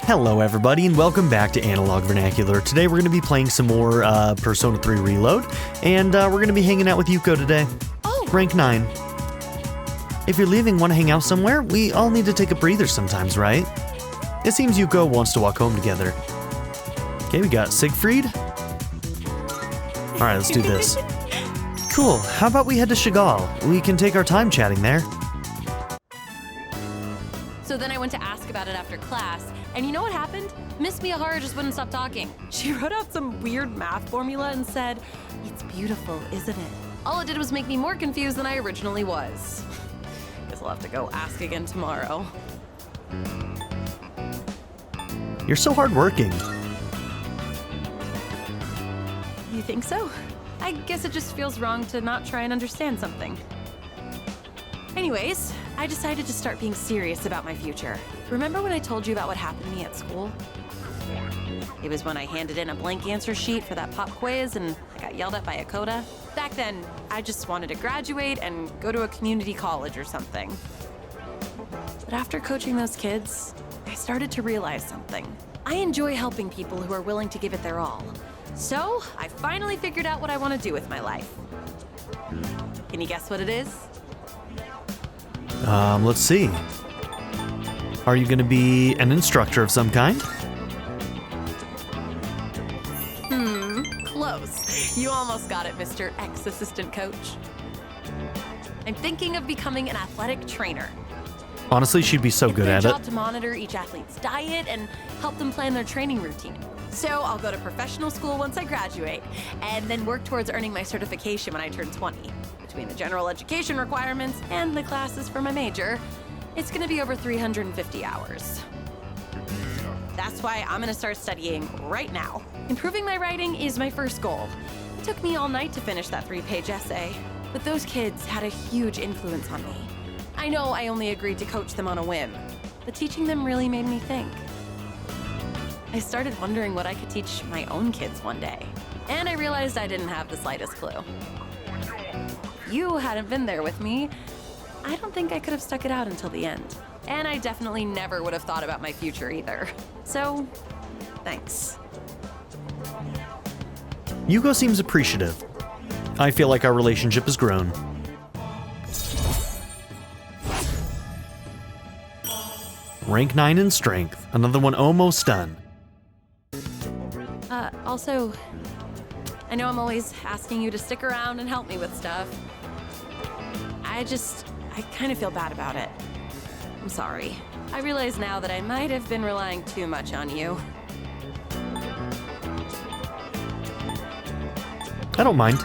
Hello everybody and welcome back to Analog Vernacular. Today we're going to be playing some more Persona 3 Reload, and we're going to be hanging out with Yuko today. Oh! Rank 9. If you're leaving, want to hang out somewhere? We all need to take a breather sometimes, right? It seems Yuko wants to walk home together. Okay, we got Siegfried. Alright, let's do this. Cool, how about we head to Chagall? We can take our time chatting there. So then I went to ask about it after class, and you know what happened? Miss Miyahara just wouldn't stop talking. She wrote out some weird math formula and said, "It's beautiful, isn't it?" All it did was make me more confused than I originally was. Guess I'll have to go ask again tomorrow. You're so hardworking. You think so? I guess it just feels wrong to not try and understand something. Anyways, I decided to start being serious about my future. Remember when I told you about what happened to me at school? It was when I handed in a blank answer sheet for that pop quiz and I got yelled at by a coda. Back then, I just wanted to graduate and go to a community college or something. But after coaching those kids, I started to realize something. I enjoy helping people who are willing to give it their all. So, I finally figured out what I want to do with my life. Can you guess what it is? Let's see. Are you gonna be an instructor of some kind? Close. You almost got it, Mr. Ex-Assistant Coach. I'm thinking of becoming an athletic trainer. Honestly, she'd be so good at It's it. my job to monitor each athlete's diet and help them plan their training routine. So I'll go to professional school once I graduate, and then work towards earning my certification when I turn 20. Between the general education requirements and the classes for my major, it's gonna be over 350 hours. That's why I'm gonna start studying right now. Improving my writing is my first goal. It took me all night to finish that 3-page essay, but those kids had a huge influence on me. I know I only agreed to coach them on a whim, but teaching them really made me think. I started wondering what I could teach my own kids one day, and I realized I didn't have the slightest clue. If you hadn't been there with me, I don't think I could have stuck it out until the end. And I definitely never would have thought about my future either. So, thanks. Yuko seems appreciative. I feel like our relationship has grown. Rank 9 in strength. Another one almost done. Also, I know I'm always asking you to stick around and help me with stuff. I kind of feel bad about it. I'm sorry. I realize now that I might have been relying too much on you. I don't mind.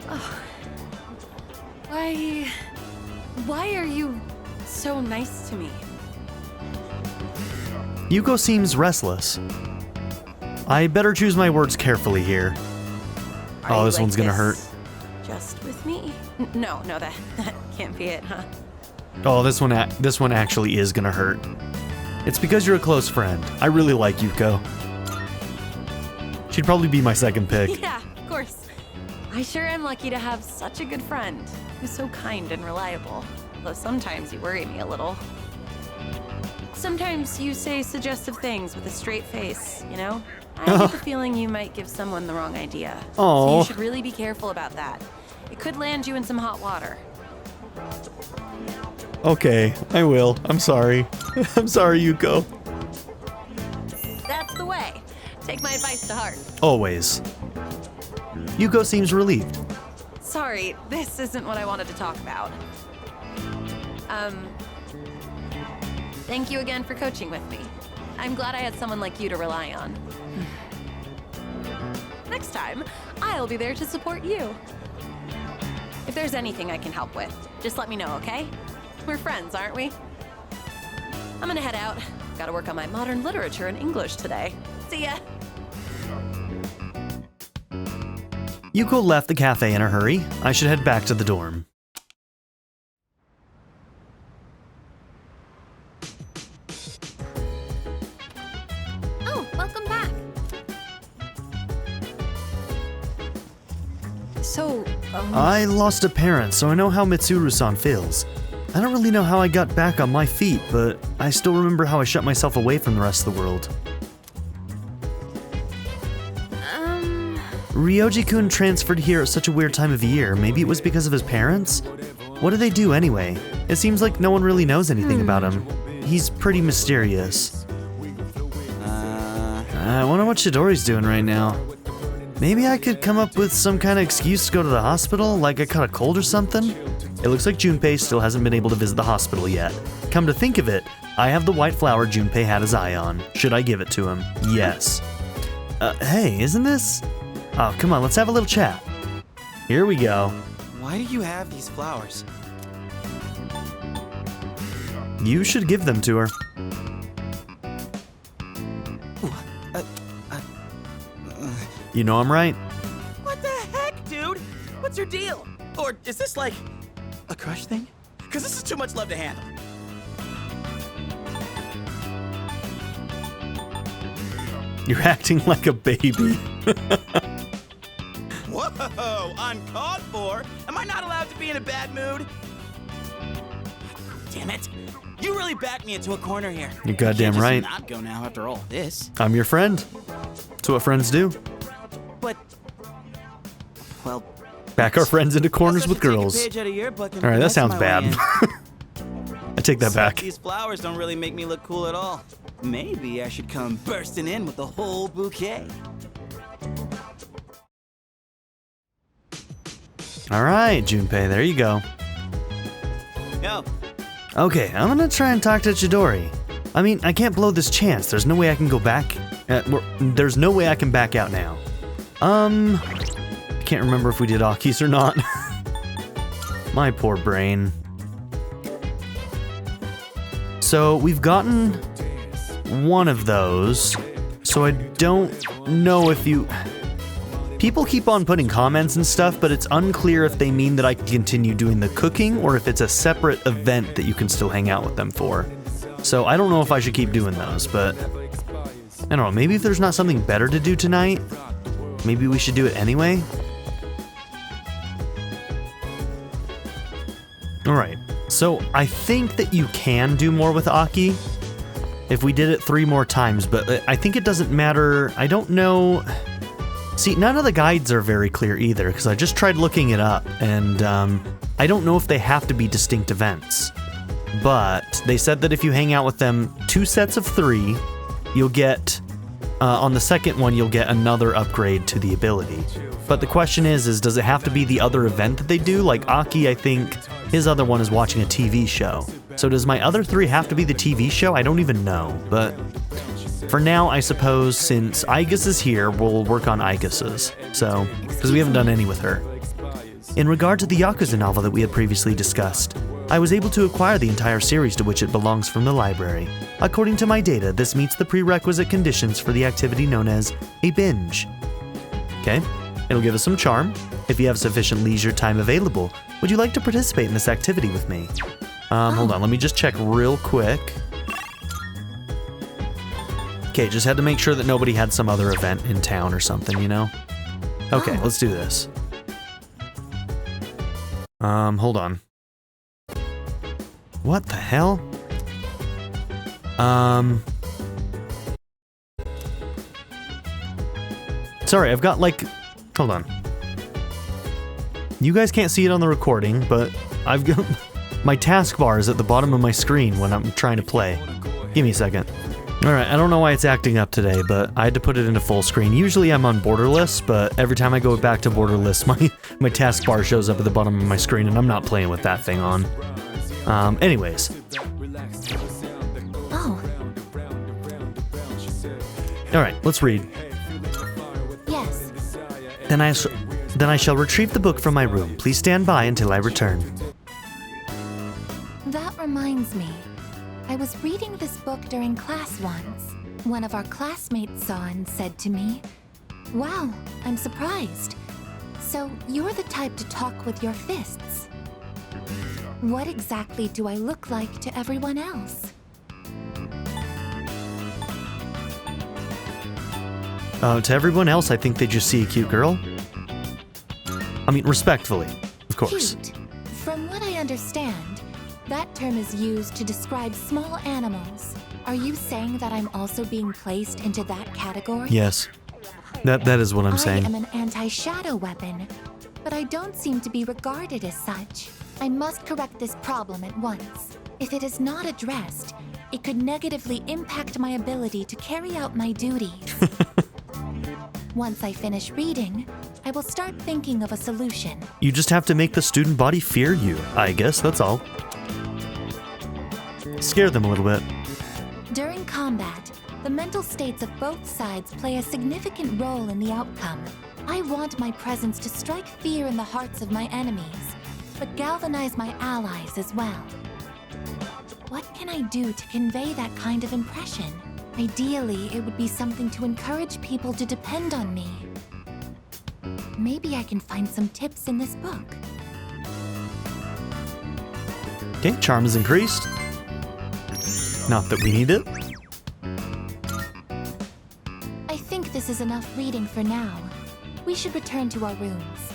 Oh. Why are you so nice to me? Yuko seems restless. I better choose my words carefully here. Oh, this one's gonna hurt. Just with me? No, that can't be it, huh? Oh, this one actually is gonna hurt. It's because you're a close friend. I really like Yuko. She'd probably be my second pick. Yeah, of course. I sure am lucky to have such a good friend who's so kind and reliable. Though sometimes you worry me a little. Sometimes you say suggestive things with a straight face, you know? I get the feeling you might give someone the wrong idea. So Aw. you should really be careful about that. It could land you in some hot water. Okay, I will. I'm sorry. I'm sorry, Yuko. That's the way. Take my advice to heart. Always. Yuko seems relieved. Sorry, this isn't what I wanted to talk about. Thank you again for coaching with me. I'm glad I had someone like you to rely on. Next time, I'll be there to support you. If there's anything I can help with, just let me know, okay? We're friends, aren't we? I'm gonna head out. Gotta work on my modern literature and English today. See ya! Yuko left the cafe in a hurry. I should head back to the dorm. Oh, welcome back. So, I lost a parent, so I know how Mitsuru-san feels. I don't really know how I got back on my feet, but I still remember how I shut myself away from the rest of the world. Ryoji-kun transferred here at such a weird time of year. Maybe it was because of his parents? What do they do anyway? It seems like no one really knows anything about him. He's pretty mysterious. I wonder what Chidori's doing right now. Maybe I could come up with some kind of excuse to go to the hospital, like I caught a cold or something? It looks like Junpei still hasn't been able to visit the hospital yet. Come to think of it, I have the white flower Junpei had his eye on. Should I give it to him? Yes. Hey, isn't this... Oh, come on, let's have a little chat. Here we go. Why do you have these flowers? You should give them to her. You know I'm right. What the heck, dude? What's your deal? Or is this like a crush thing? Because this is too much love to handle. You're acting like a baby. Whoa, uncalled for? Am I not allowed to be in a bad mood? Damn it. You really backed me into a corner here. You're goddamn right. I can't just not go now after all this. I'm your friend. That's what friends do. But, well... Back our friends into corners with girls. Alright, that sounds bad. I take that back. These flowers don't really make me look cool at all. Maybe I should come bursting in with the whole bouquet. Alright, Junpei, there you go. Yo. Okay, I'm gonna try and talk to Chidori. I mean, I can't blow this chance. There's no way I can go back. There's no way I can back out now. I can't remember if we did Aigis or not. My poor brain. So we've gotten one of those. So I don't know if you... People keep on putting comments and stuff, but it's unclear if they mean that I can continue doing the cooking or if it's a separate event that you can still hang out with them for. So I don't know if I should keep doing those, but I don't know, maybe if there's not something better to do tonight, maybe we should do it anyway? Alright, so I think that you can do more with Aki if we did it 3 more times, but I think it doesn't matter. I don't know... See, none of the guides are very clear either, because I just tried looking it up, and I don't know if they have to be distinct events. But they said that if you hang out with them 2 sets of 3, you'll get, on the second one, you'll get another upgrade to the ability. But the question is does it have to be the other event that they do? Like Aki, I think his other one is watching a TV show. So does my other 3 have to be the TV show? I don't even know, but... For now, I suppose, since Aigis is here, we'll work on Aigis's. So, because we haven't done any with her. In regard to the Yakuza novel that we had previously discussed, I was able to acquire the entire series to which it belongs from the library. According to my data, this meets the prerequisite conditions for the activity known as a binge. Okay, it'll give us some charm. If you have sufficient leisure time available, would you like to participate in this activity with me? Hold on, let me just check real quick. Okay, just had to make sure that nobody had some other event in town or something, you know? Okay, let's do this. Hold on. What the hell? Sorry, I've got like... Hold on. You guys can't see it on the recording, but I've got... My taskbar is at the bottom of my screen when I'm trying to play. Give me a second. Alright, I don't know why it's acting up today, but I had to put it into full screen. Usually I'm on borderless, but every time I go back to borderless, my taskbar shows up at the bottom of my screen, and I'm not playing with that thing on. Anyways. Oh. Alright, let's read. Yes. Then I shall retrieve the book from my room. Please stand by until I return. That reminds me. I was reading this book during class once. One of our classmates saw and said to me, "Wow, I'm surprised. So you're the type to talk with your fists. What exactly do I look like to everyone else?" To everyone else, I think they just see a cute girl. I mean, respectfully, of course. Cute. From what I understand, That term is used to describe small animals. Are you saying that I'm also being placed into that category? Yes. That is what I'm saying. I am an anti-shadow weapon, but I don't seem to be regarded as such. I must correct this problem at once. If it is not addressed, it could negatively impact my ability to carry out my duties. Once I finish reading, I will start thinking of a solution. You just have to make the student body fear you, I guess, that's all. Scare them a little bit. During combat, the mental states of both sides play a significant role in the outcome. I want my presence to strike fear in the hearts of my enemies, but galvanize my allies as well. What can I do to convey that kind of impression? Ideally, it would be something to encourage people to depend on me. Maybe I can find some tips in this book. Okay, charm is increased. Not that we need it. I think this is enough reading for now. We should return to our rooms.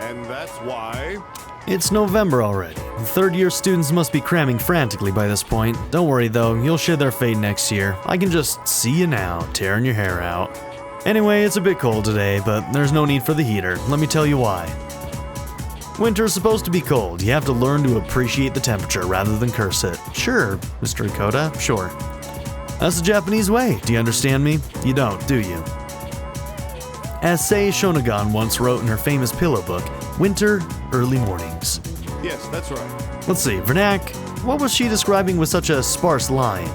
And that's why... It's November already. Third-year students must be cramming frantically by this point. Don't worry though, you'll share their fate next year. I can just see you now, tearing your hair out. Anyway, it's a bit cold today, but there's no need for the heater. Let me tell you why. Winter's supposed to be cold. You have to learn to appreciate the temperature rather than curse it. Sure, Mr. Dakota, sure. That's the Japanese way. Do you understand me? You don't, do you? As Sei Shonagon once wrote in her famous pillow book, Winter, Early Mornings. Yes, that's right. Let's see, Vernac, what was she describing with such a sparse line?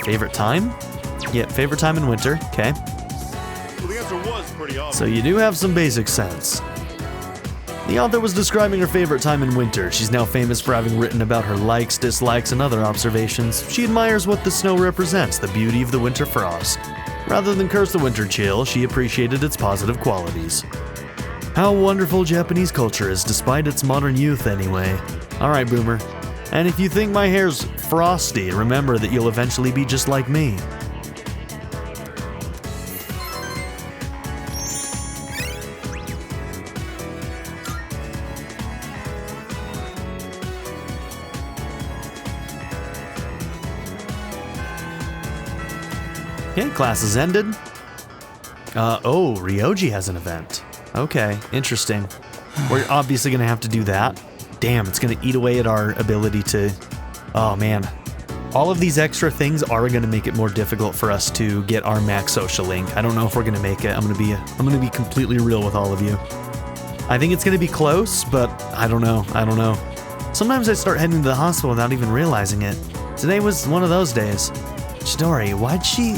Favorite time? Yeah, favorite time in winter, okay. Well, the answer was pretty obvious. So you do have some basic sense. The author was describing her favorite time in winter. She's now famous for having written about her likes, dislikes, and other observations. She admires what the snow represents, the beauty of the winter frost. Rather than curse the winter chill, she appreciated its positive qualities. How wonderful Japanese culture is, despite its modern youth anyway. Alright, Boomer. And if you think my hair's frosty, remember that you'll eventually be just like me. Okay, class is ended. Oh, Ryoji has an event. Okay, interesting. We're obviously gonna have to do that. Damn, it's gonna eat away at our ability to... Oh man. All of these extra things are gonna make it more difficult for us to get our max social link. I don't know if we're gonna make it. I'm gonna be completely real with all of you. I think it's gonna be close, but I don't know. Sometimes I start heading to the hospital without even realizing it. Today was one of those days. Chidori, why'd she...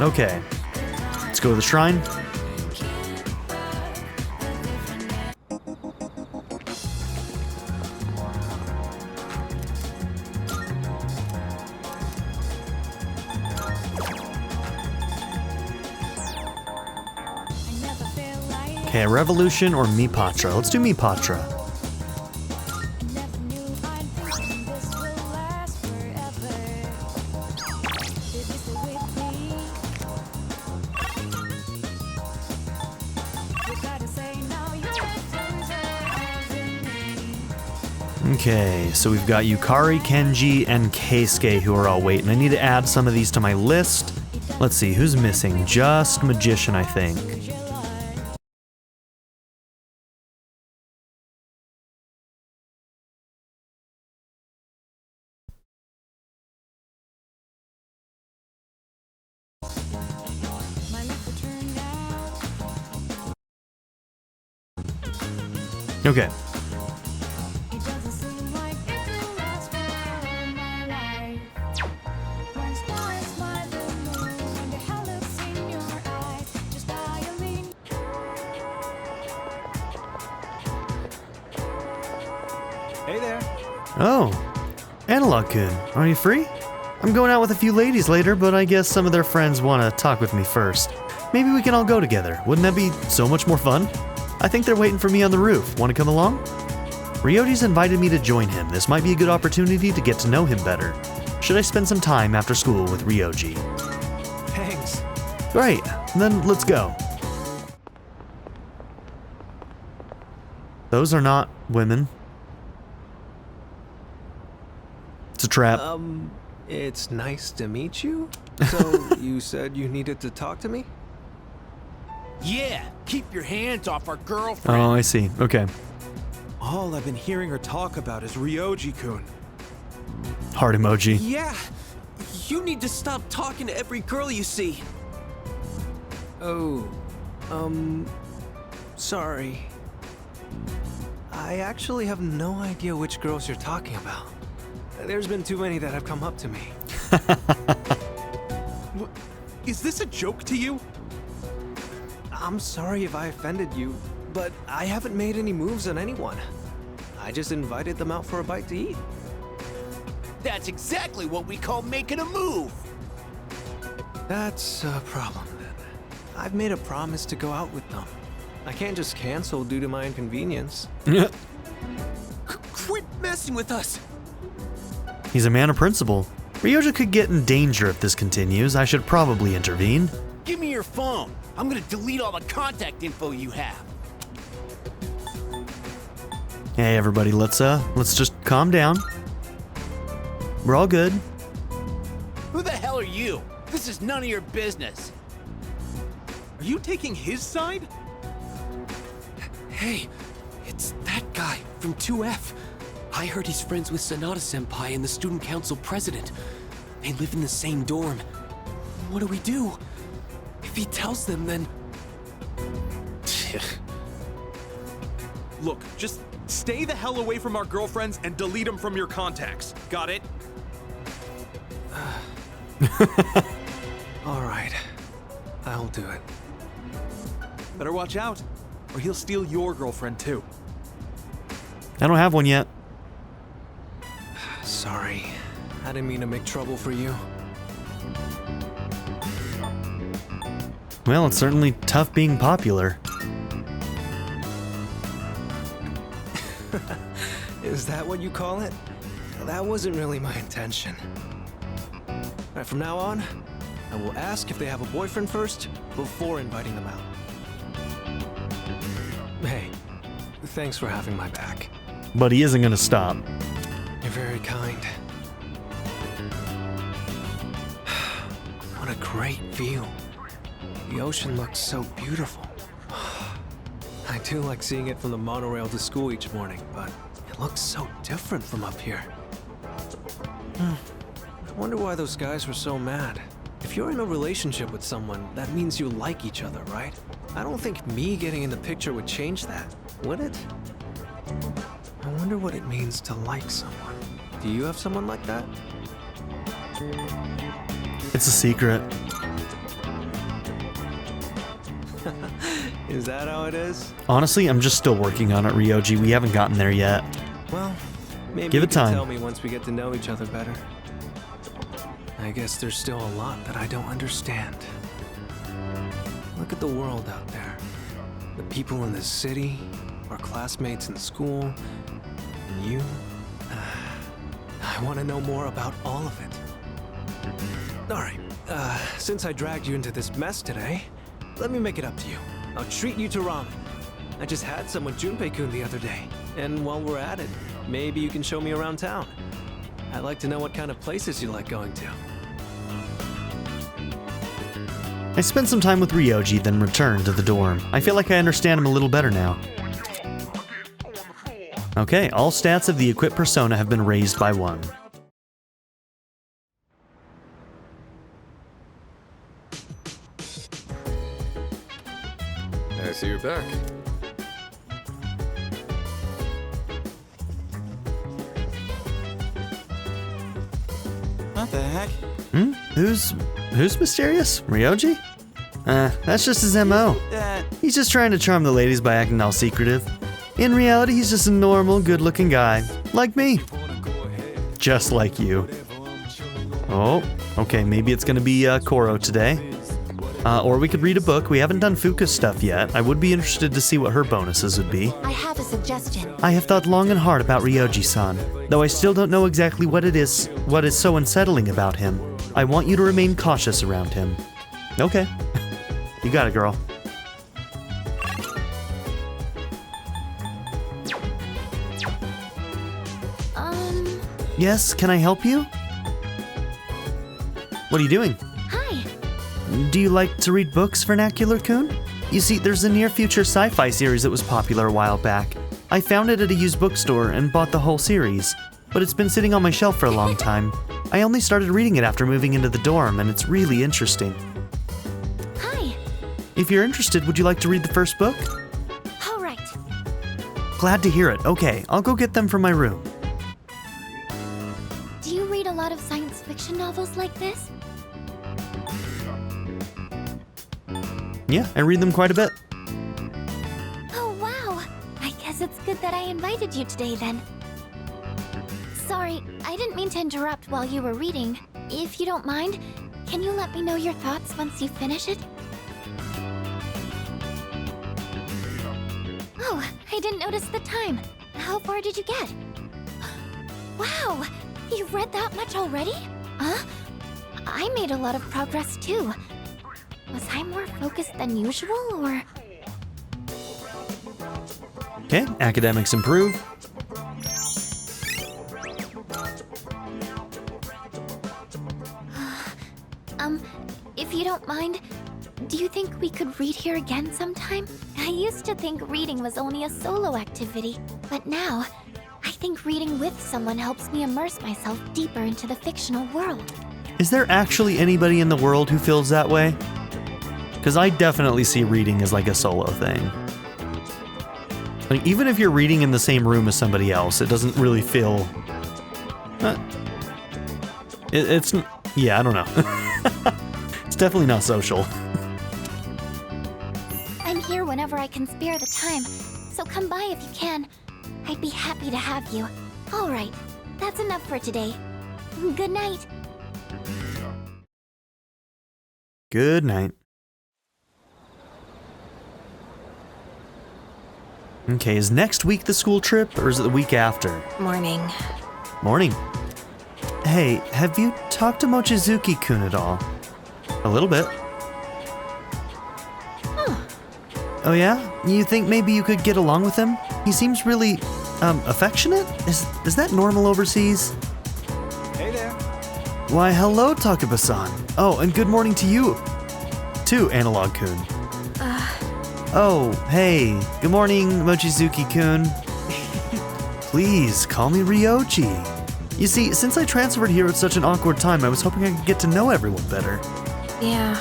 Okay. Let's go to the shrine. Okay, Revolution or Mipatra? Let's do Mipatra. Okay, so we've got Yukari, Kenji, and Keisuke who are all waiting. I need to add some of these to my list. Let's see, who's missing? Just Magician, I think. Okay. Hey there. Oh, Analog-kun, are you free? I'm going out with a few ladies later, but I guess some of their friends want to talk with me first. Maybe we can all go together. Wouldn't that be so much more fun? I think they're waiting for me on the roof. Want to come along? Ryoji's invited me to join him. This might be a good opportunity to get to know him better. Should I spend some time after school with Ryoji? Thanks. Great, then let's go. Those are not women. It's a trap. It's nice to meet you. So, you said you needed to talk to me? Yeah, keep your hands off our girlfriend. Oh, I see. Okay. All I've been hearing her talk about is Ryoji-kun. Heart emoji. Yeah, you need to stop talking to every girl you see. Oh, sorry. I actually have no idea which girls you're talking about. There's been too many that have come up to me. Is this a joke to you? I'm sorry if I offended you, but I haven't made any moves on anyone. I just invited them out for a bite to eat. That's exactly what we call making a move. That's a problem then. I've made a promise to go out with them. I can't just cancel due to my inconvenience. Quit messing with us. He's a man of principle. Ryoji could get in danger if this continues. I should probably intervene. Give me your phone. I'm gonna delete all the contact info you have. Hey everybody, let's just calm down. We're all good. Who the hell are you? This is none of your business. Are you taking his side? Hey, it's that guy from 2F. I heard he's friends with Sanada-senpai and the student council president. They live in the same dorm. What do we do? If he tells them, then... Look, just stay the hell away from our girlfriends and delete them from your contacts. Got it? All right, I'll do it. Better watch out, or he'll steal your girlfriend too. I don't have one yet. Sorry, I didn't mean to make trouble for you. Well, it's certainly tough being popular. Is that what you call it? That wasn't really my intention. Alright, from now on, I will ask if they have a boyfriend first, before inviting them out. Hey, thanks for having my back. But he isn't gonna stop. You're very kind. What a great view. The ocean looks so beautiful. I do like seeing it from the monorail to school each morning, but it looks so different from up here. I wonder why those guys were so mad. If you're in a relationship with someone, that means you like each other, right? I don't think me getting in the picture would change that, would it? I wonder what it means to like someone. Do you have someone like that? It's a secret. Is that how it is? Honestly, I'm just still working on it, Ryoji. We haven't gotten there yet. Well, maybe Give you it can time. tell me once we get to know each other better. I guess there's still a lot that I don't understand. Look at the world out there. The people in the city, our classmates in school, and you. I want to know more about all of it. Alright, since I dragged you into this mess today, let me make it up to you. I'll treat you to ramen. I just had some with Junpei-kun the other day. And while we're at it, maybe you can show me around town. I'd like to know what kind of places you like going to. I spent some time with Ryoji, then returned to the dorm. I feel like I understand him a little better now. Okay, all stats of the equipped persona have been raised by 1. I see you're back. What the heck? Who's mysterious? Ryoji? That's just his MO. He's just trying to charm the ladies by acting all secretive. In reality, he's just a normal, good-looking guy. Like me. Just like you. Oh, okay, maybe it's gonna be Koro today. Or we could read a book. We haven't done Fuka's stuff yet. I would be interested to see what her bonuses would be. I have a suggestion. I have thought long and hard about Ryoji-san, though I still don't know exactly what is so unsettling about him. I want you to remain cautious around him. Okay. You got it, girl. Yes, can I help you? What are you doing? Hi. Do you like to read books, Vernacular-kun? You see, there's a near-future sci-fi series that was popular a while back. I found it at a used bookstore and bought the whole series, but it's been sitting on my shelf for a long time. I only started reading it after moving into the dorm, and it's really interesting. Hi. If you're interested, would you like to read the first book? All right. Glad to hear it. Okay, I'll go get them from my room. Do you read a lot of science fiction novels like this? Yeah, I read them quite a bit. Oh, wow. I guess it's good that I invited you today, then. Sorry, I didn't mean to interrupt while you were reading. If you don't mind, can you let me know your thoughts once you finish it? Oh, I didn't notice the time. How far did you get? Wow, you've read that much already? Huh? I made a lot of progress too. Was I more focused than usual, or...? Okay, academics improve. If you don't mind, do you think we could read here again sometime? I used to think reading was only a solo activity, but now, I think reading with someone helps me immerse myself deeper into the fictional world. Is there actually anybody in the world who feels that way? Because I definitely see reading as like a solo thing. Like, even if you're reading in the same room as somebody else, it doesn't really feel... It's... Yeah, I don't know. It's definitely not social. I'm here whenever I can spare the time, so come by if you can. I'd be happy to have you. All right, that's enough for today. Good night. Good night. Okay, is next week the school trip, or is it the week after? Morning. Morning. Hey, have you talked to Mochizuki-kun at all? A little bit. Huh. Oh yeah? You think maybe you could get along with him? He seems really, affectionate? Is that normal overseas? Hey there. Why, hello, Takaba-san. Oh, and good morning to you, too, Analog-kun. Oh, hey. Good morning, Mochizuki-kun. Please, call me Ryoji. You see, since I transferred here at such an awkward time, I was hoping I could get to know everyone better. Yeah.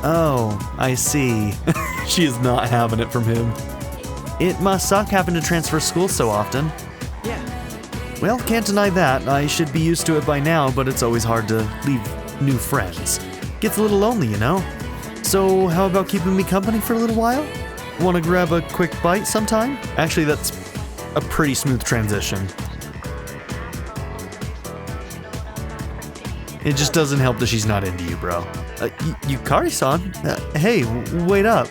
Oh, I see. She is not having it from him. It must suck having to transfer schools so often. Yeah. Well, can't deny that. I should be used to it by now, but it's always hard to leave new friends. Gets a little lonely, you know? So, how about keeping me company for a little while? Want to grab a quick bite sometime? Actually, that's a pretty smooth transition. It just doesn't help that she's not into you, bro. Yukari-san? Hey, wait up.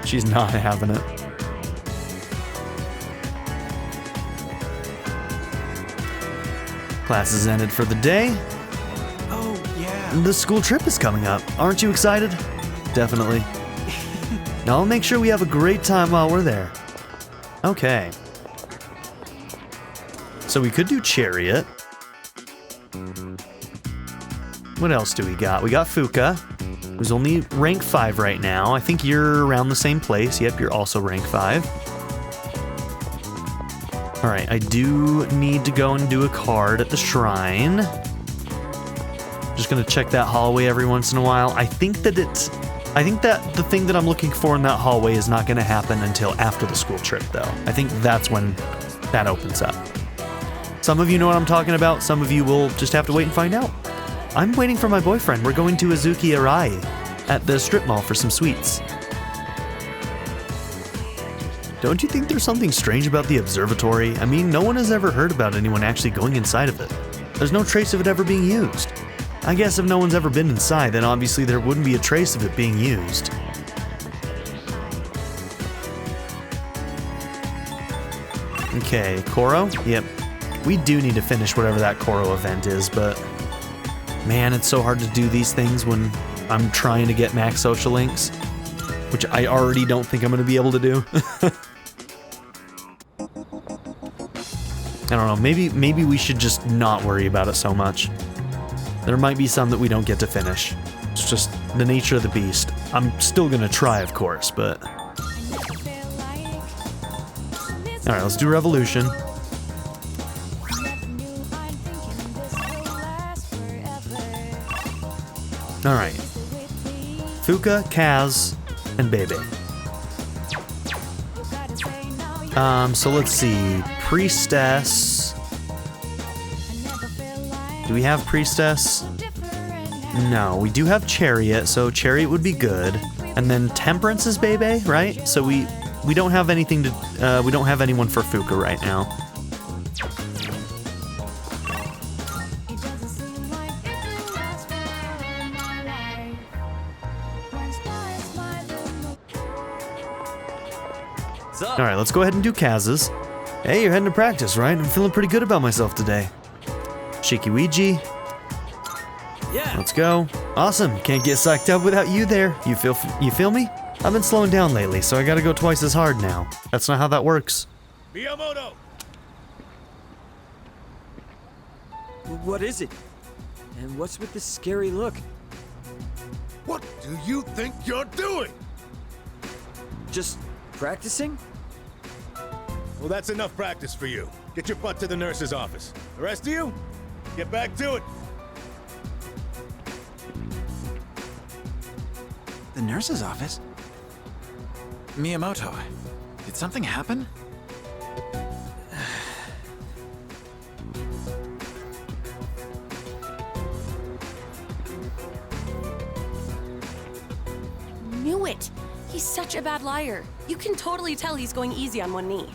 She's not having it. Class is ended for the day. Oh, yeah. The school trip is coming up. Aren't you excited? Definitely. Now I'll make sure we have a great time while we're there. Okay. So we could do Chariot. What else do we got? We got Fuka, who's only rank 5 right now. I think you're around the same place. Yep, you're also rank 5. Alright, I do need to go and do a card at the shrine. Just gonna check that hallway every once in a while. I think that the thing that I'm looking for in that hallway is not gonna happen until after the school trip, though. I think that's when that opens up. Some of you know what I'm talking about. Some of you will just have to wait and find out. I'm waiting for my boyfriend. We're going to Azuki Arai at the strip mall for some sweets. Don't you think there's something strange about the observatory? I mean, no one has ever heard about anyone actually going inside of it. There's no trace of it ever being used. I guess if no one's ever been inside, then obviously there wouldn't be a trace of it being used. Okay, Koro? Yep. We do need to finish whatever that Koro event is, but... Man, it's so hard to do these things when I'm trying to get max social links, which I already don't think I'm going to be able to do. I don't know, maybe we should just not worry about it so much. There might be some that we don't get to finish. It's just the nature of the beast. I'm still gonna try, of course, but... Alright, let's do Revolution. Alright. Fuka, Kaz, and Bebe. So let's see. Priestess. Do we have Priestess? No, we do have Chariot, so Chariot would be good. And then Temperance is Bebe, right? So we don't have anything to we don't have anyone for Fuka right now. Alright, let's go ahead and do Kaz's. Hey, you're heading to practice, right? I'm feeling pretty good about myself today. Shikiwiji. Yeah. Let's go. Awesome. Can't get psyched up without you there. You feel me? I've been slowing down lately, so I gotta go twice as hard now. That's not how that works. Miyamoto! What is it? And what's with this scary look? What do you think you're doing? Just practicing? Well, that's enough practice for you. Get your butt to the nurse's office. The rest of you, get back to it. The nurse's office? Miyamoto, did something happen? Knew it! He's such a bad liar. You can totally tell he's going easy on one knee.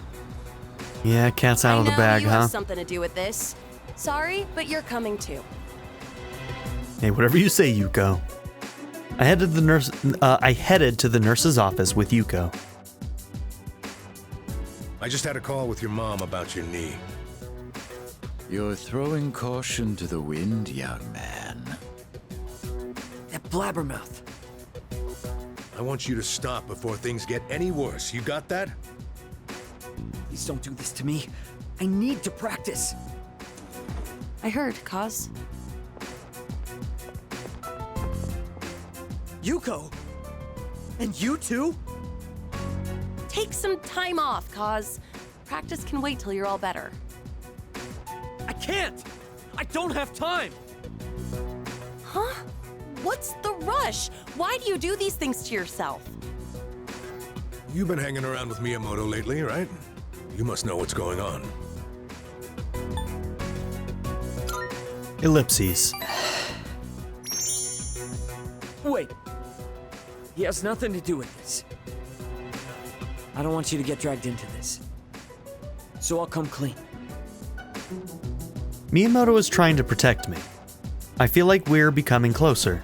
Yeah, cat's out of the bag, you huh? have something to do with this. Sorry, but you're coming too. Hey, whatever you say, Yuko. I headed to the nurse's office with Yuko. I just had a call with your mom about your knee. You're throwing caution to the wind, young man. That blabbermouth. I want you to stop before things get any worse. You got that? Please don't do this to me. I need to practice. I heard, Kaz. Yuko! And you too? Take some time off, Kaz. Practice can wait till you're all better. I can't! I don't have time! Huh? What's the rush? Why do you do these things to yourself? You've been hanging around with Miyamoto lately, right? You must know what's going on. Ellipses. Wait. He has nothing to do with this. I don't want you to get dragged into this. So I'll come clean. Miyamoto is trying to protect me. I feel like we're becoming closer.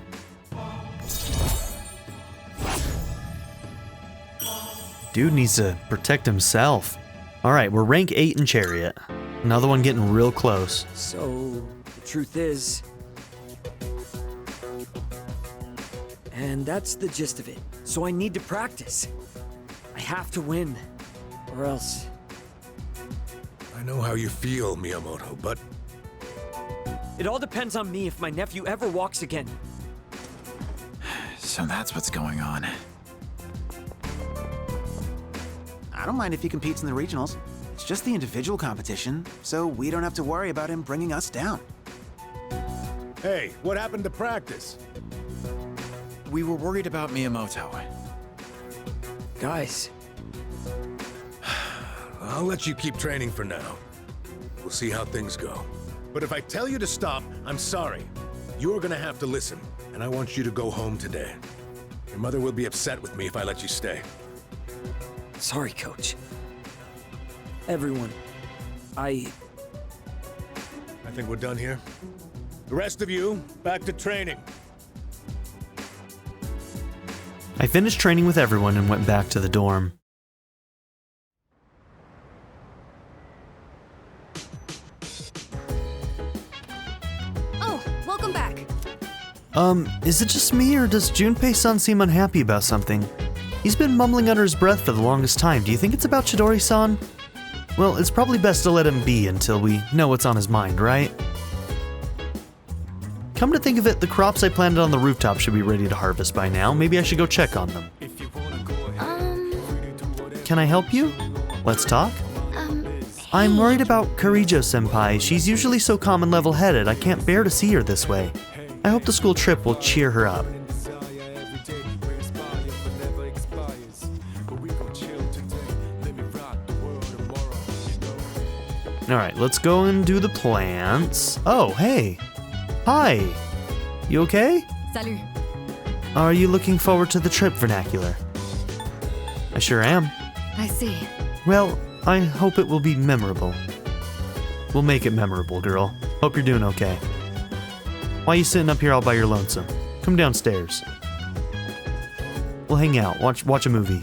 Dude needs to protect himself. Alright, we're rank 8 in Chariot. Another one getting real close. So, the truth is... And that's the gist of it. So I need to practice. I have to win. Or else... I know how you feel, Miyamoto, but... It all depends on me if my nephew ever walks again. So that's what's going on. I don't mind if he competes in the regionals. It's just the individual competition, so we don't have to worry about him bringing us down. Hey, what happened to practice? We were worried about Miyamoto. Guys, I'll let you keep training for now. We'll see how things go. But if I tell you to stop, I'm sorry. You're gonna have to listen, and I want you to go home today. Your mother will be upset with me if I let you stay. sorry, Coach. Everyone, I think we're done here. The rest of you, back to training. I finished training with everyone and went back to the dorm. Oh, welcome back. Is it just me or does Junpei-san seem unhappy about something? He's been mumbling under his breath for the longest time. Do you think it's about Chidori-san? Well, it's probably best to let him be until we know what's on his mind, right? Come to think of it, the crops I planted on the rooftop should be ready to harvest by now. Maybe I should go check on them. Can I help you? Let's talk? I'm worried about Karijo-senpai. She's usually so calm and level-headed. I can't bear to see her this way. I hope the school trip will cheer her up. Alright, let's go and do the plants. Oh, hey. Hi. You okay? Salut. Are you looking forward to the trip, vernacular? I sure am. I see. Well, I hope it will be memorable. We'll make it memorable, girl. Hope you're doing okay. Why are you sitting up here all by your lonesome? Come downstairs. We'll hang out, watch a movie.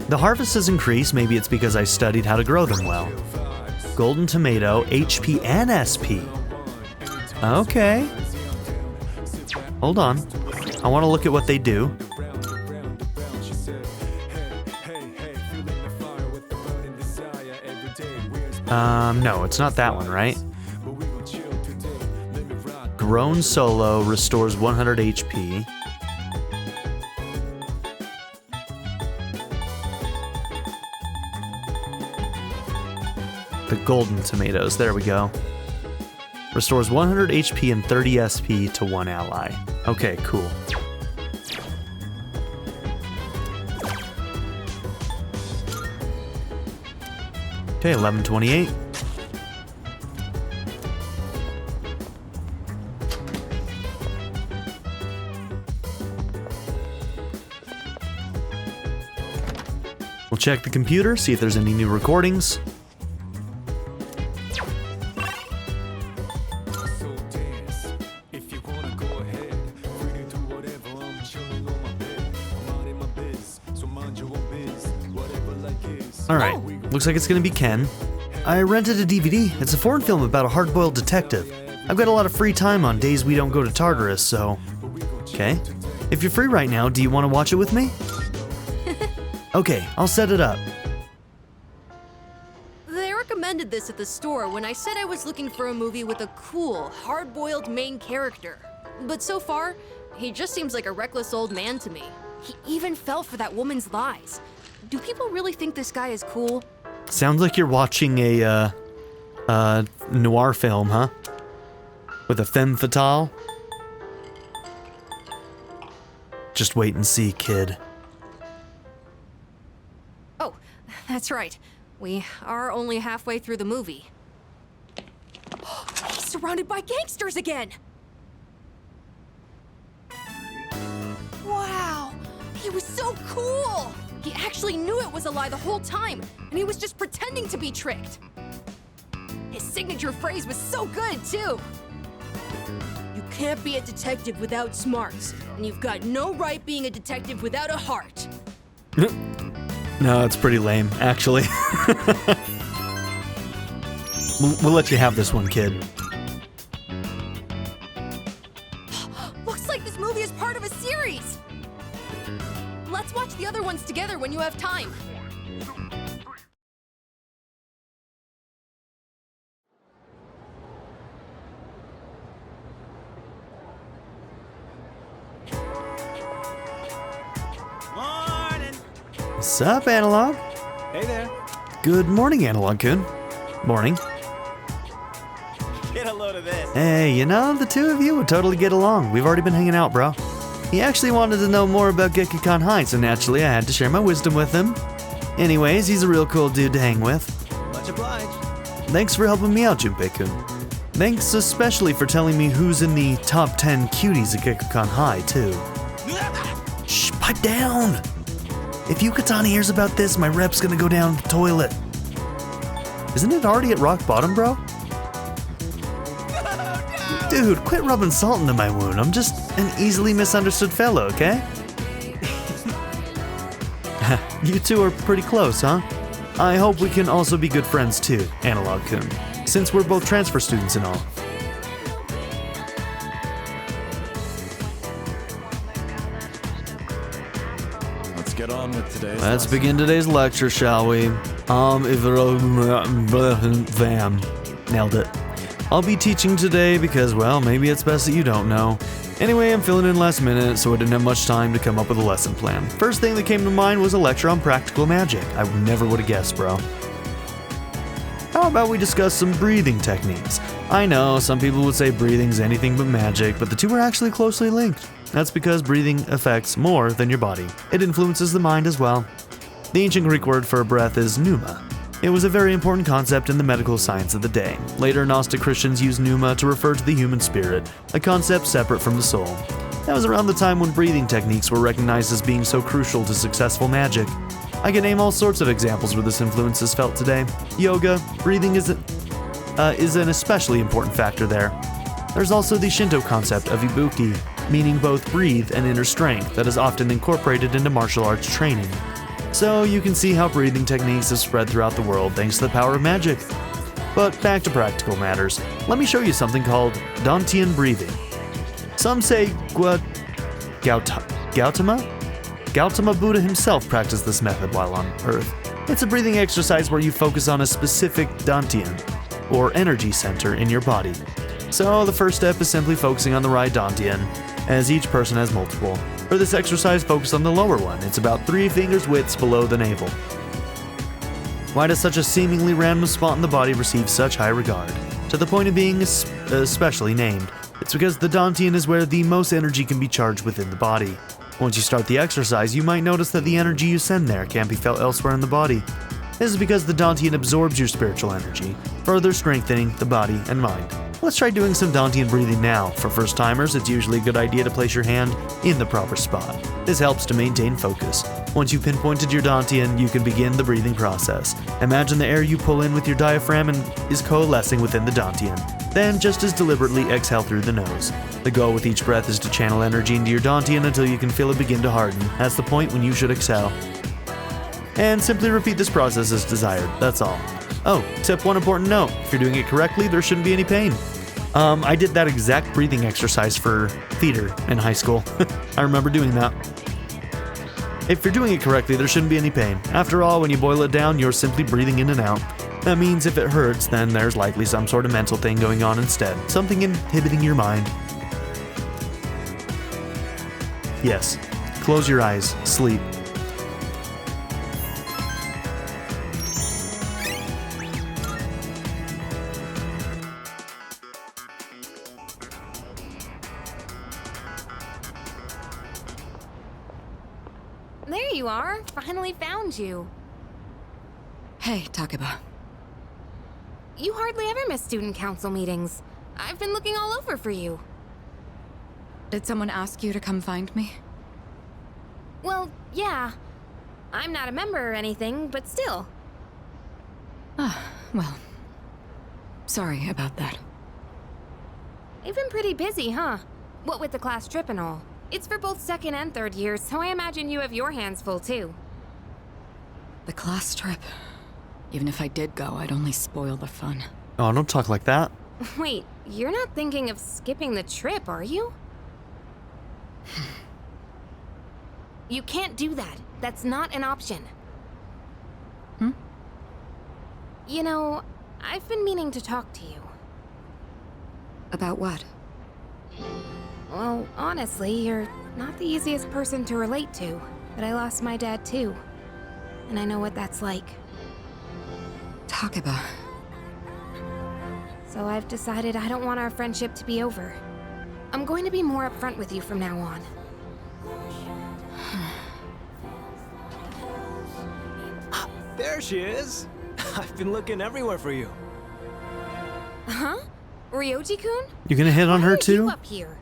The harvest has increased, maybe it's because I studied how to grow them well. Golden tomato, HP and SP. Okay. Hold on. I want to look at what they do. No, it's not that one, right? Grown solo, restores 100 HP. The golden tomatoes, there we go. Restores 100 HP and 30 SP to one ally. Okay, cool. Okay, 1128. We'll check the computer, see if there's any new recordings. Alright, looks like it's gonna be Ken. I rented a DVD. It's a foreign film about a hard-boiled detective. I've got a lot of free time on days we don't go to Tartarus, so... Okay. If you're free right now, do you want to watch it with me? Okay, I'll set it up. They recommended this at the store when I said I was looking for a movie with a cool, hard-boiled main character. But so far, he just seems like a reckless old man to me. He even fell for that woman's lies. Do people really think this guy is cool? Sounds like you're watching a, noir film, huh? With a femme fatale? Just wait and see, kid. Oh, that's right. We are only halfway through the movie. He's surrounded by gangsters again! Wow! He was so cool! He actually knew it was a lie the whole time, and he was just pretending to be tricked. His signature phrase was so good, too. You can't be a detective without smarts, and you've got no right being a detective without a heart. No, it's pretty lame, actually. We'll let you have this one, kid. Looks like this movie is part of a series! Let's watch the other ones together when you have time. Morning! What's up, Analog? Hey there. Good morning, Analog-kun. Morning. Get a load of this. Hey, you know, the two of you would totally get along. We've already been hanging out, bro. He actually wanted to know more about Gekikan High, so naturally I had to share my wisdom with him. Anyways, he's a real cool dude to hang with. Much obliged. Thanks for helping me out, Junpei-kun. Thanks especially for telling me who's in the top 10 cuties at Gekkan High, too. Shh, pipe down! If Yukatani hears about this, my rep's gonna go down the toilet. Isn't it already at rock bottom, bro? Dude, quit rubbing salt into my wound. I'm just an easily misunderstood fellow, okay? You two are pretty close, huh? I hope we can also be good friends too, Analog-kun, since we're both transfer students and all. Let's get on with today's Let's lesson. begin today's lecture, shall we? Nailed it. I'll be teaching today because, well, maybe it's best that you don't know. Anyway, I'm filling in last minute, so I didn't have much time to come up with a lesson plan. First thing that came to mind was a lecture on practical magic. I never would have guessed, bro. How about we discuss some breathing techniques? I know, some people would say breathing's anything but magic, but the two are actually closely linked. That's because breathing affects more than your body. It influences the mind as well. The ancient Greek word for breath is pneuma. It was a very important concept in the medical science of the day. Later, Gnostic Christians used pneuma to refer to the human spirit, a concept separate from the soul. That was around the time when breathing techniques were recognized as being so crucial to successful magic. I can name all sorts of examples where this influence is felt today. Yoga, breathing is an especially important factor there. There's also the Shinto concept of ibuki, meaning both breathe and inner strength, that is often incorporated into martial arts training. So you can see how breathing techniques have spread throughout the world thanks to the power of magic. But back to practical matters. Let me show you something called Dantian breathing. Some say Gautama Buddha himself practiced this method while on Earth. It's a breathing exercise where you focus on a specific Dantian, or energy center in your body. So the first step is simply focusing on the right Dantian, as each person has multiple. For this exercise, focus on the lower one. It's about 3 fingers widths below the navel. Why does such a seemingly random spot in the body receive such high regard? To the point of being especially named. It's because the Dantian is where the most energy can be charged within the body. Once you start the exercise, you might notice that the energy you send there can't be felt elsewhere in the body. This is because the Dantian absorbs your spiritual energy, further strengthening the body and mind. Let's try doing some Dantian breathing now. For first timers, it's usually a good idea to place your hand in the proper spot. This helps to maintain focus. Once you've pinpointed your Dantian, you can begin the breathing process. Imagine the air you pull in with your diaphragm is coalescing within the Dantian. Then just as deliberately exhale through the nose. The goal with each breath is to channel energy into your Dantian until you can feel it begin to harden. That's the point when you should exhale. And simply repeat this process as desired, that's all. Oh, except one important note, if you're doing it correctly, there shouldn't be any pain. I did that exact breathing exercise for theater in high school. I remember doing that. If you're doing it correctly, there shouldn't be any pain. After all, when you boil it down, you're simply breathing in and out. That means if it hurts, then there's likely some sort of mental thing going on instead, something inhibiting your mind. Yes, close your eyes, sleep. There you are. Finally found you. Hey, Takeba. You hardly ever miss student council meetings. I've been looking all over for you. Did someone ask you to come find me? Well, yeah. I'm not a member or anything, but still. Ah, well. Sorry about that. You've been pretty busy, huh? What with the class trip and all. It's for both second and third years, so I imagine you have your hands full too. The class trip. Even if I did go, I'd only spoil the fun. Oh, don't talk like that. Wait, you're not thinking of skipping the trip, are you? You can't do that. That's not an option. You know, I've been meaning to talk to you. About what? Well, honestly, you're not the easiest person to relate to, but I lost my dad too. And I know what that's like. Takeba. So I've decided I don't want our friendship to be over. I'm going to be more upfront with you from now on. There she is. I've been looking everywhere for you. Huh? Ryoji-kun? You gonna hit on her Why are too? you up here?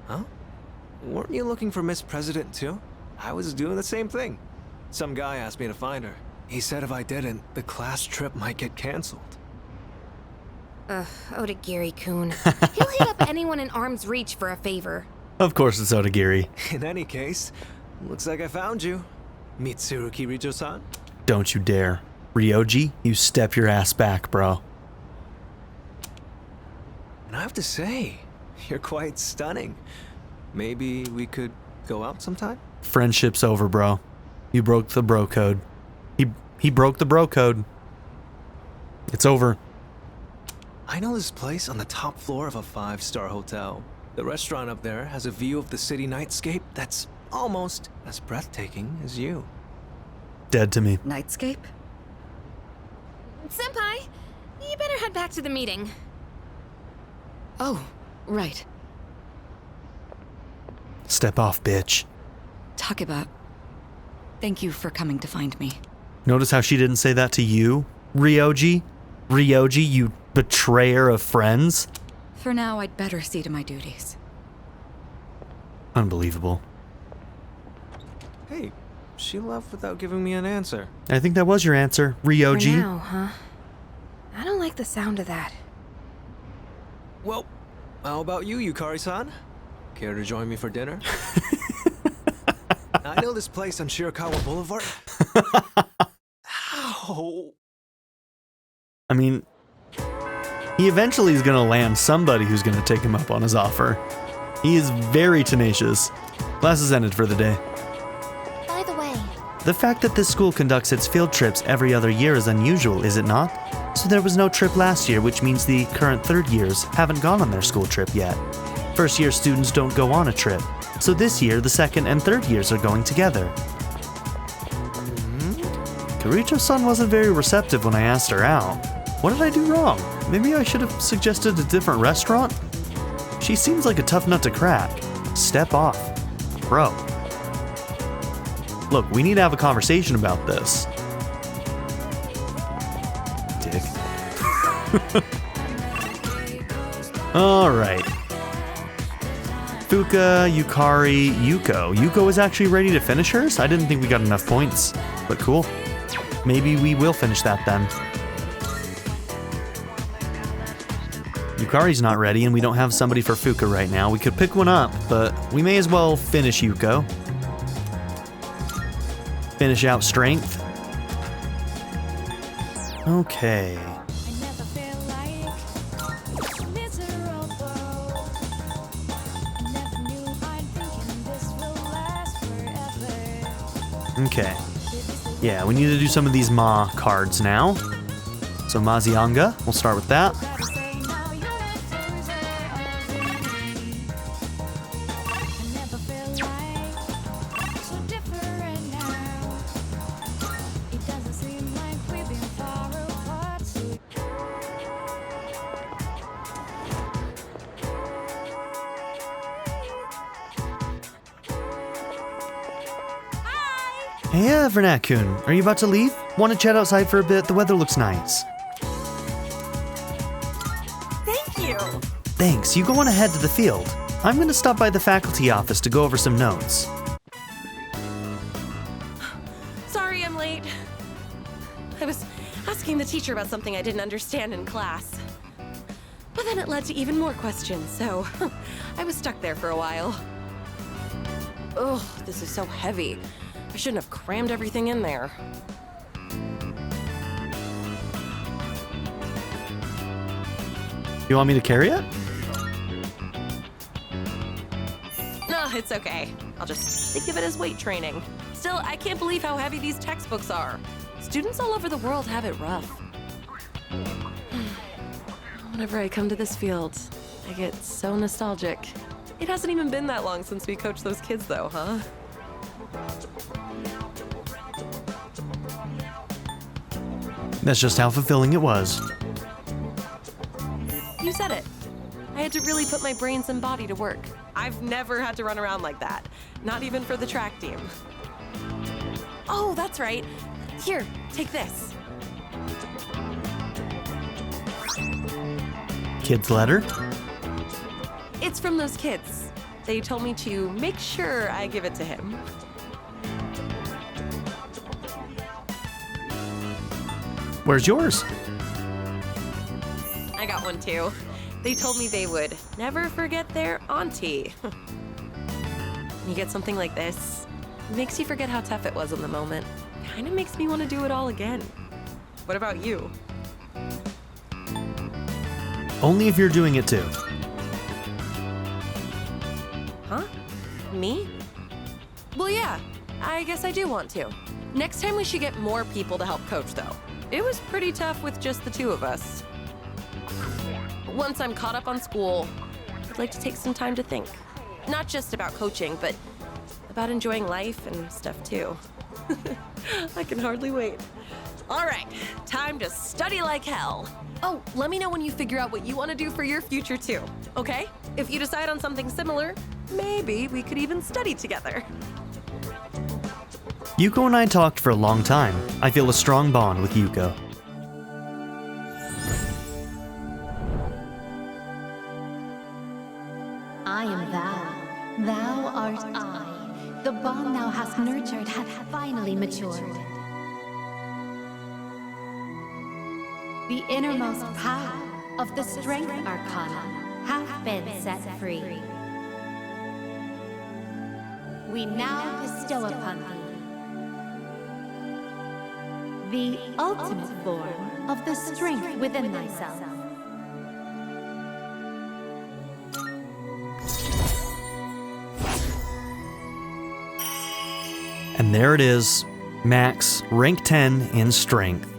Huh? Weren't you looking for Miss President too? I was doing the same thing. Some guy asked me to find her. He said if I didn't, the class trip might get canceled. Odagiri-kun. He'll hit up anyone in arm's reach for a favor. Of course it's Odagiri. In any case, looks like I found you. Mitsuru Kirijo-san? Don't you dare. Ryoji, you step your ass back, bro. And I have to say, you're quite stunning. Maybe we could go out sometime? Friendship's over, bro. You broke the bro code. He broke the bro code. It's over. I know this place on the top floor of a 5-star hotel. The restaurant up there has a view of the city nightscape that's almost as breathtaking as you. Dead to me. Nightscape? Senpai, you better head back to the meeting. Oh, right. Step off, bitch. Takeba, thank you for coming to find me. Notice how she didn't say that to you, Ryoji? Ryoji, you betrayer of friends? For now, I'd better see to my duties. Unbelievable. Hey, she left without giving me an answer. I think that was your answer, Ryoji. For now, huh? I don't like the sound of that. Well, how about you, Yukari-san? Care to join me for dinner? I know this place on Shirakawa Boulevard. Ow! I mean, he eventually is gonna land somebody who's gonna take him up on his offer. He is very tenacious. Class is ended for the day. By the way, The fact that this school conducts its field trips every other year is unusual, is it not? So there was no trip last year, which means the current third years haven't gone on their school trip yet. First year students don't go on a trip, so this year the second and third years are going together. Kirijo-san wasn't very receptive when I asked her out. What did I do wrong? Maybe I should have suggested a different restaurant? She seems like a tough nut to crack. Step off. Bro. Look, we need to have a conversation about this. Dick. Alright. Fuka, Yukari, Yuko. Yuko is actually ready to finish hers? I didn't think we got enough points, but cool. Maybe we will finish that then. Yukari's not ready, and we don't have somebody for Fuka right now. We could pick one up, but we may as well finish Yuko. Finish out strength. Okay. Okay. Yeah, we need to do some of these Ma cards now. So Mazianga, we'll start with that. Hey, Vernac-kun, are you about to leave? Want to chat outside for a bit? The weather looks nice. Thank you. Thanks, you go on ahead to the field. I'm going to stop by the faculty office to go over some notes. Sorry I'm late. I was asking the teacher about something I didn't understand in class. But then it led to even more questions, so I was stuck there for a while. Ugh, this is so heavy. I shouldn't have crammed everything in there. You want me to carry it? No, it's okay. I'll just think of it as weight training. Still, I can't believe how heavy these textbooks are. Students all over the world have it rough. Whenever I come to this field, I get so nostalgic. It hasn't even been that long since we coached those kids though, huh? That's just how fulfilling it was. You said it. I had to really put my brains and body to work. I've never had to run around like that. Not even for the track team. Oh, that's right. Here, take this. kid's letter. It's from those kids. They told me to make sure I give it to him. Where's yours? I got one too. They told me they would never forget their auntie. You get something like this, it makes you forget how tough it was in the moment. Kinda makes me want to do it all again. What about you? Only if you're doing it too. Huh? Me? Well, yeah, I guess I do want to. Next time we should get more people to help coach, though. It was pretty tough with just the two of us. Once I'm caught up on school, I'd like to take some time to think. Not just about coaching, but about enjoying life and stuff too. I can hardly wait. All right, time to study like hell. Oh, let me know when you figure out what you want to do for your future too, okay? If you decide on something similar, maybe we could even study together. Yuko and I talked for a long time. I feel a strong bond with Yuko. I am thou, thou art I. The bond thou hast nurtured hath finally matured. The innermost power of the strength arcana hath been set free. We now bestow upon thee the ultimate form of the strength within thyself. And there it is, Max, rank 10 in Strength.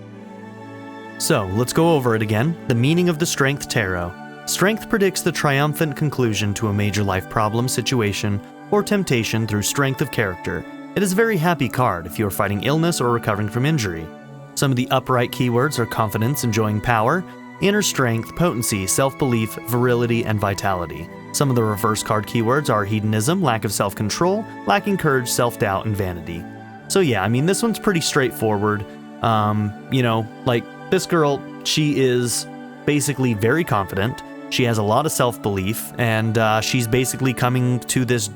So, let's go over it again. The meaning of the Strength Tarot. Strength predicts the triumphant conclusion to a major life problem, situation, or temptation through strength of character. It is a very happy card if you are fighting illness or recovering from injury. Some of the upright keywords are confidence, enjoying power, inner strength, potency, self-belief, virility, and vitality. Some of the reverse card keywords are hedonism, lack of self-control, lacking courage, self-doubt, and vanity. So yeah, I mean, this one's pretty straightforward. You know, like, this girl, she is basically very confident. She has a lot of self-belief, and she's basically coming to this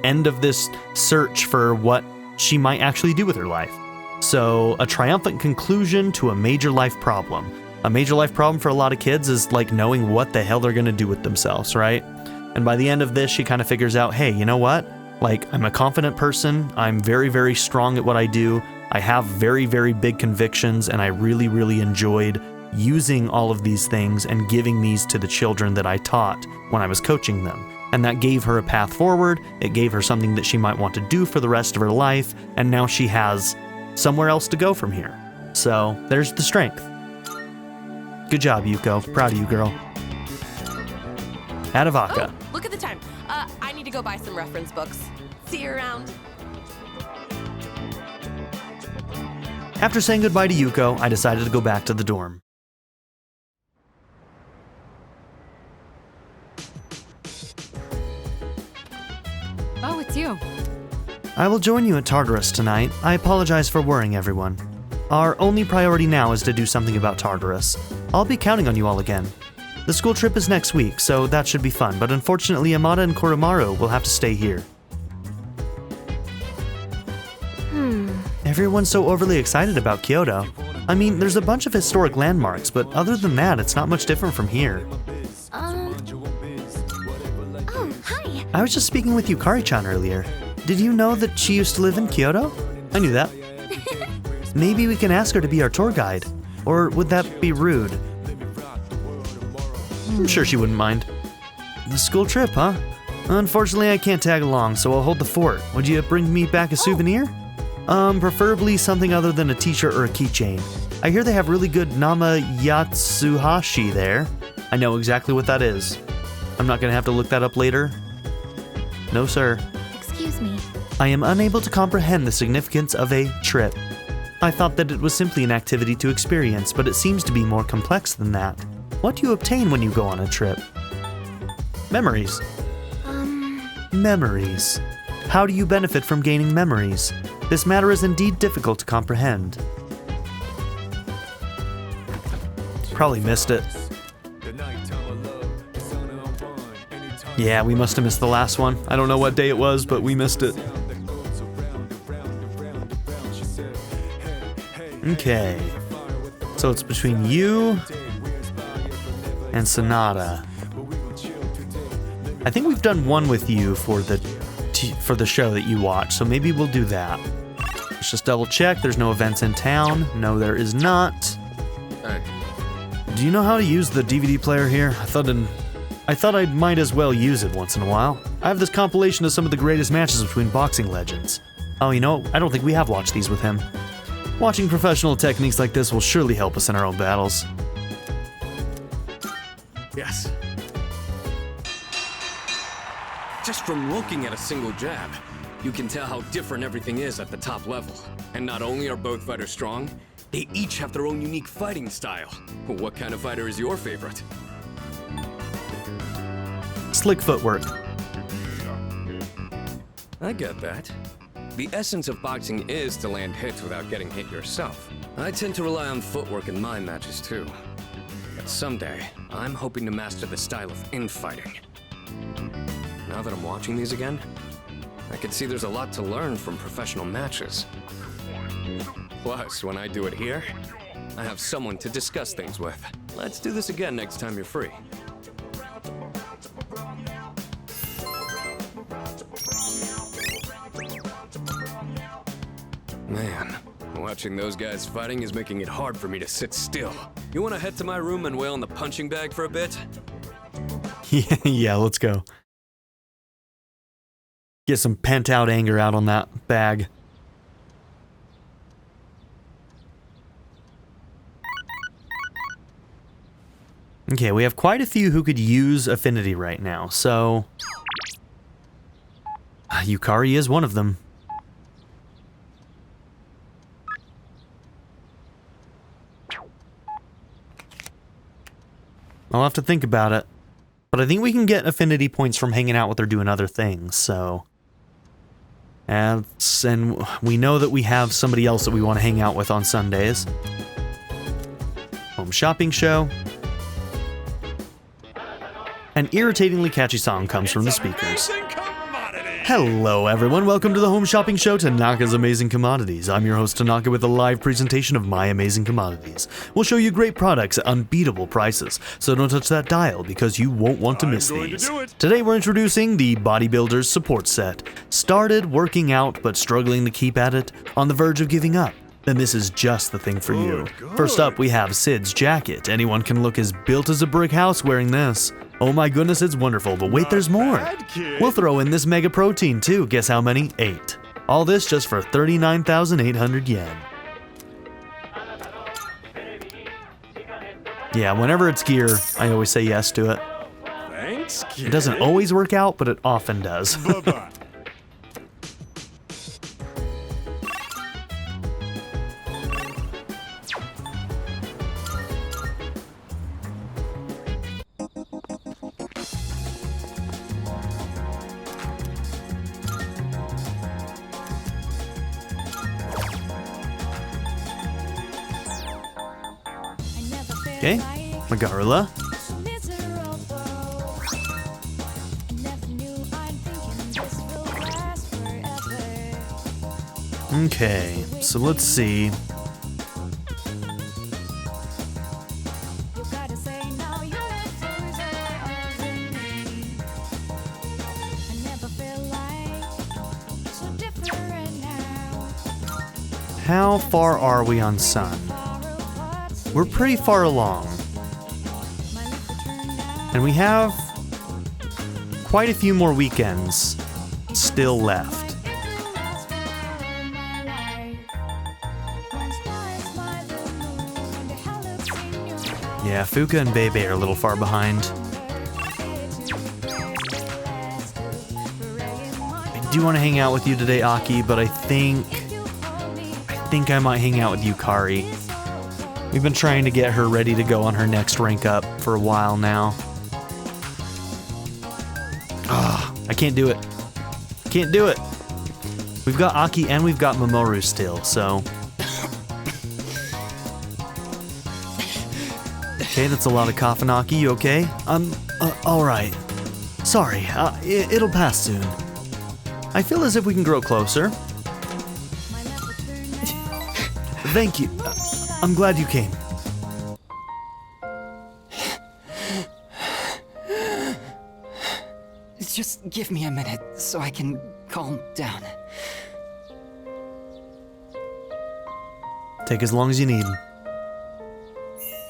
end of this search for what she might actually do with her life. So, a triumphant conclusion to a major life problem. A major life problem for a lot of kids is like knowing what the hell they're gonna do with themselves, right? And by the end of this, she kind of figures out, hey, you know what? Like, I'm a confident person. I'm very, very strong at what I do. I have very, very big convictions, and I really, really enjoyed using all of these things and giving these to the children that I taught when I was coaching them. And that gave her a path forward. It gave her something that she might want to do for the rest of her life, and now she has somewhere else to go from here. So, there's the strength. Good job, Yuko. Proud of you, girl. Adavaka. Oh, look at the time. I need to go buy some reference books. See you around. After saying goodbye to Yuko, I decided to go back to the dorm. Oh, it's you. I will join you at Tartarus tonight. I apologize for worrying everyone. Our only priority now is to do something about Tartarus. I'll be counting on you all again. The school trip is next week, so that should be fun, but unfortunately Amada and Koromaru will have to stay here. Everyone's so overly excited about Kyoto. I mean, there's a bunch of historic landmarks, but other than that, it's not much different from here. Oh, hi. I was just speaking with Yukari-chan earlier. Did you know that she used to live in Kyoto? I knew that. Maybe we can ask her to be our tour guide. Or would that be rude? I'm sure she wouldn't mind. The school trip, huh? Unfortunately, I can't tag along, so I'll hold the fort. Would you bring me back a souvenir? Preferably something other than a t-shirt or a keychain. I hear they have really good Nama Yatsuhashi there. I know exactly what that is. I'm not gonna have to look that up later. No, sir. Excuse me. I am unable to comprehend the significance of a trip. I thought that it was simply an activity to experience, but it seems to be more complex than that. What do you obtain when you go on a trip? Memories. Memories. How do you benefit from gaining memories? This matter is indeed difficult to comprehend. Probably missed it. Yeah, we must have missed the last one. I don't know what day it was, but we missed it. Okay. So it's between you and Sonata. I think we've done one with you for the show that you watch, so maybe we'll do that. Let's just double check. There's no events in town. No, there is not. Hey. Do you know how to use the DVD player here? I thought I might as well use it once in a while. I have this compilation of some of the greatest matches between boxing legends. Oh, you know, I don't think we have watched these with him. Watching professional techniques like this will surely help us in our own battles. Yes. Just from looking at a single jab, you can tell how different everything is at the top level. And not only are both fighters strong, they each have their own unique fighting style. What kind of fighter is your favorite? Slick footwork. I get that. The essence of boxing is to land hits without getting hit yourself. I tend to rely on footwork in my matches too. But someday, I'm hoping to master the style of infighting. Now that I'm watching these again, I can see there's a lot to learn from professional matches. Plus, when I do it here, I have someone to discuss things with. Let's do this again next time you're free. Man, watching those guys fighting is making it hard for me to sit still. You want to head to my room and wail on the punching bag for a bit? Yeah, let's go. Get some pent-out anger out on that bag. Okay, we have quite a few who could use affinity right now, so... Yukari is one of them. I'll have to think about it. But I think we can get affinity points from hanging out with her doing other things, so... And we know that we have somebody else that we want to hang out with on Sundays. Home shopping show. An irritatingly catchy song comes from the speakers. Hello everyone, welcome to the Home Shopping Show, Tanaka's Amazing Commodities. I'm your host Tanaka with a live presentation of my amazing commodities. We'll show you great products at unbeatable prices, so don't touch that dial because you won't want to miss these. Today we're introducing the Bodybuilder's Support Set. Started working out but struggling to keep at it, on the verge of giving up? Then this is just the thing for you. First up we have Sid's jacket. Anyone can look as built as a brick house wearing this. Oh my goodness, it's wonderful, but wait, there's more. We'll throw in this mega protein too. Guess how many? 8. All this just for 39,800 yen. Yeah, whenever it's gear, I always say yes to it. Thanks, kid. It doesn't always work out, but it often does. Bye-bye. Okay, Magarula. Okay, so let's see. How far are we on Sun? We're pretty far along. And we have quite a few more weekends still left. Yeah, Fuka and Bebe are a little far behind. I do want to hang out with you today, Aki, but I think I might hang out with Yukari. We've been trying to get her ready to go on her next rank up for a while now. I can't do it. Can't do it. We've got Aki and we've got Mamoru still, so... Okay, that's a lot of coughing, Aki. You okay? Alright. Sorry, it'll pass soon. I feel as if we can grow closer. Thank you. I'm glad you came. Just give me a minute so I can calm down. Take as long as you need.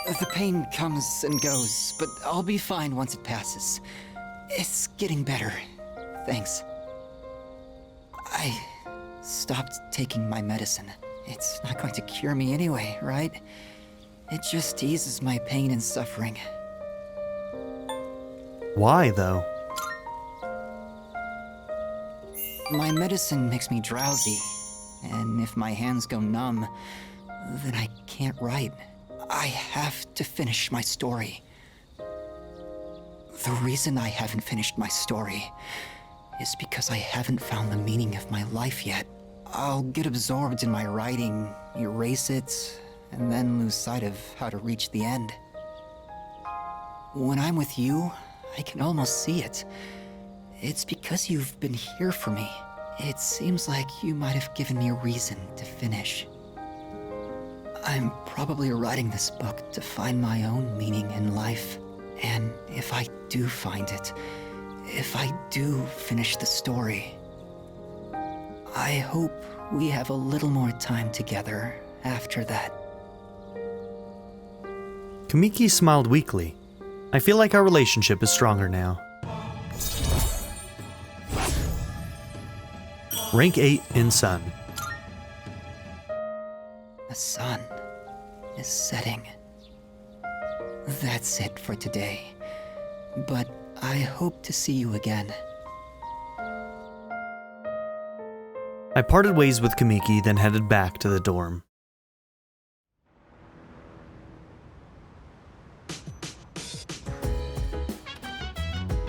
The pain comes and goes, but I'll be fine once it passes. It's getting better. Thanks. I stopped taking my medicine. It's not going to cure me anyway, right? It just eases my pain and suffering. Why, though? My medicine makes me drowsy, and if my hands go numb, then I can't write. I have to finish my story. The reason I haven't finished my story is because I haven't found the meaning of my life yet. I'll get absorbed in my writing, erase it, and then lose sight of how to reach the end. When I'm with you, I can almost see it. It's because you've been here for me. It seems like you might have given me a reason to finish. I'm probably writing this book to find my own meaning in life. And if I do find it, if I do finish the story, I hope we have a little more time together after that. Kamiki smiled weakly. I feel like our relationship is stronger now. Rank 8 in Sun. The sun is setting. That's it for today. But I hope to see you again. I parted ways with Kamiki, then headed back to the dorm.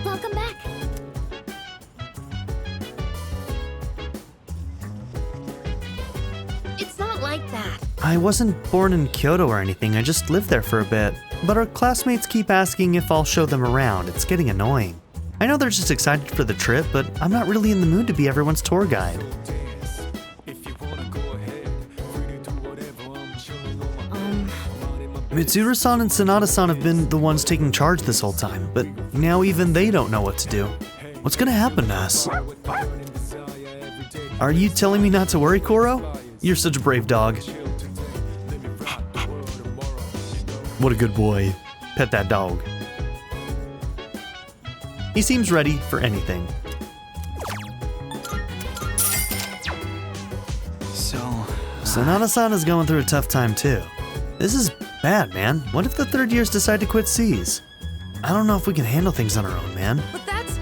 Welcome back. It's not like that. I wasn't born in Kyoto or anything, I just lived there for a bit. But our classmates keep asking if I'll show them around. It's getting annoying. I know they're just excited for the trip, but I'm not really in the mood to be everyone's tour guide. Mitsuru-san and Sanada-san have been the ones taking charge this whole time, but now even they don't know what to do. What's gonna happen to us? Are you telling me not to worry, Koro? You're such a brave dog. What a good boy. Pet that dog. He seems ready for anything. So... Sanada-san is going through a tough time too. This is bad, man. What if the third years decide to quit C's? I don't know if we can handle things on our own, man. But that's...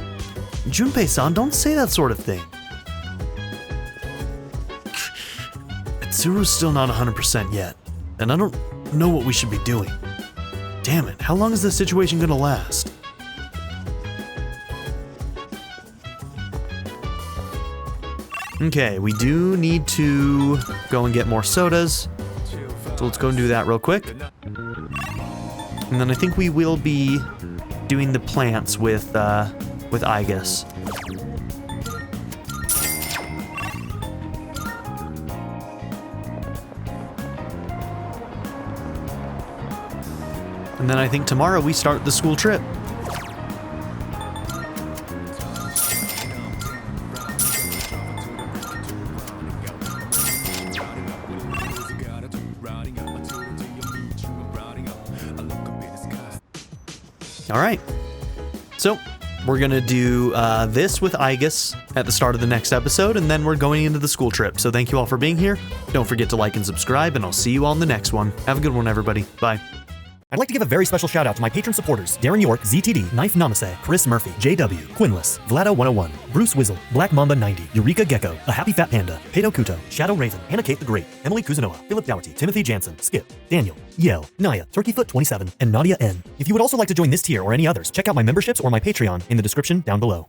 Junpei-san, don't say that sort of thing. Mitsuru's still not 100% yet, and I don't know what we should be doing. Damn it, how long is this situation gonna last? Okay, we do need to go and get more sodas. So let's go and do that real quick. And then I think we will be doing the plants with Aigis. And then I think tomorrow we start the school trip. All right, so we're gonna do this with Aigis at the start of the next episode, and then we're going into the school trip. So thank you all for being here. Don't forget to like and subscribe, and I'll see you all in the next one. Have a good one, everybody. Bye. I'd like to give a very special shout out to my patron supporters: Darren York, ZTD, Knife Namaste, Chris Murphy, JW, Quinless, Vlado101, Bruce Wizzle, Black Mamba 90, Eureka Gecko, A Happy Fat Panda, Pedo Kuto, Shadow Raven, Hannah Kate the Great, Emily Kuzanoa, Philip Dougherty, Timothy Jansen, Skip, Daniel, Yale, Naya, Turkeyfoot 27, and Nadia N. If you would also like to join this tier or any others, check out my memberships or my Patreon in the description down below.